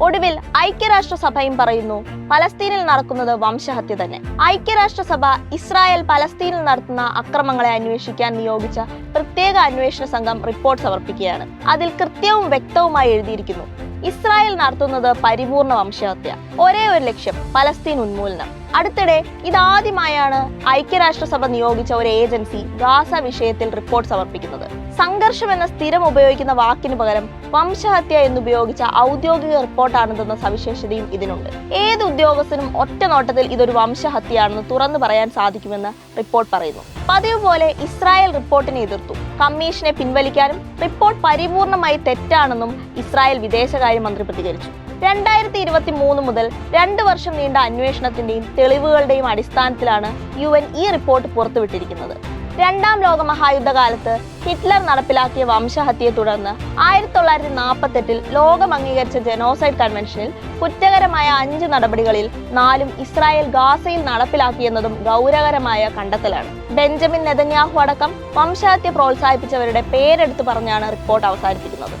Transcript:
ഒടുവിൽ ഐക്യരാഷ്ട്രസഭയും പറയുന്നു പലസ്തീനിൽ നടക്കുന്നത് വംശഹത്യ തന്നെ. ഐക്യരാഷ്ട്രസഭ ഇസ്രായേൽ പലസ്തീനിൽ നടത്തുന്ന അക്രമങ്ങളെ അന്വേഷിക്കാൻ നിയോഗിച്ച പ്രത്യേക അന്വേഷണ സംഘം റിപ്പോർട്ട് സമർപ്പിക്കുകയാണ്. അതിൽ കൃത്യവും വ്യക്തവുമായി എഴുതിയിരിക്കുന്നു, ഇസ്രായേൽ നടത്തുന്നത് പരിപൂർണ വംശഹത്യ. ഒരേ ഒരു ലക്ഷ്യം, പലസ്തീൻ ഉന്മൂലനം. അടുത്തിടെ ഇതാദ്യമായാണ് ഐക്യരാഷ്ട്രസഭ നിയോഗിച്ച ഒരു ഏജൻസി ഗാസ വിഷയത്തിൽ റിപ്പോർട്ട് സമർപ്പിക്കുന്നത്. സംഘർഷം എന്ന സ്ഥിരം ഉപയോഗിക്കുന്ന വാക്കിന് പകരം വംശഹത്യ എന്നുപയോഗിച്ച ഔദ്യോഗിക റിപ്പോർട്ടാണിതെന്ന സവിശേഷതയും ഇതിനുണ്ട്. ഏത് ഉദ്യോഗസ്ഥനും ഒറ്റ നോട്ടത്തിൽ ഇതൊരു വംശഹത്യയാണെന്ന് തുറന്നു പറയാൻ സാധിക്കുമെന്ന് റിപ്പോർട്ട് പറയുന്നു. പതിവ് പോലെ ഇസ്രായേൽ റിപ്പോർട്ടിനെ എതിർത്തു. കമ്മീഷനെ പിൻവലിക്കാനും റിപ്പോർട്ട് പരിപൂർണമായി തെറ്റാണെന്നും ഇസ്രായേൽ വിദേശകാര്യമന്ത്രി പ്രതികരിച്ചു. 2023 മുതൽ 2 വർഷം നീണ്ട അന്വേഷണത്തിന്റെയും തെളിവുകളുടെയും അടിസ്ഥാനത്തിലാണ് UN ഈ റിപ്പോർട്ട് പുറത്തുവിട്ടിരിക്കുന്നത്. രണ്ടാം ലോക മഹായുദ്ധകാലത്ത് ഹിറ്റ്ലർ നടപ്പിലാക്കിയ വംശഹത്യയെ തുടർന്ന് 1948 ലോകം അംഗീകരിച്ച ജനോസൈഡ് കൺവെൻഷനിൽ കുറ്റകരമായ 5 നടപടികളിൽ 4 ഇസ്രായേൽ ഗാസയിൽ നടപ്പിലാക്കിയെന്നതും ഗൗരവകരമായ കണ്ടെത്തലാണ്. ബെഞ്ചമിൻ നെതന്യാഹു അടക്കം വംശഹത്യ പ്രോത്സാഹിപ്പിച്ചവരുടെ പേരെടുത്തു പറഞ്ഞാണ് റിപ്പോർട്ട് അവസാനിപ്പിക്കുന്നത്.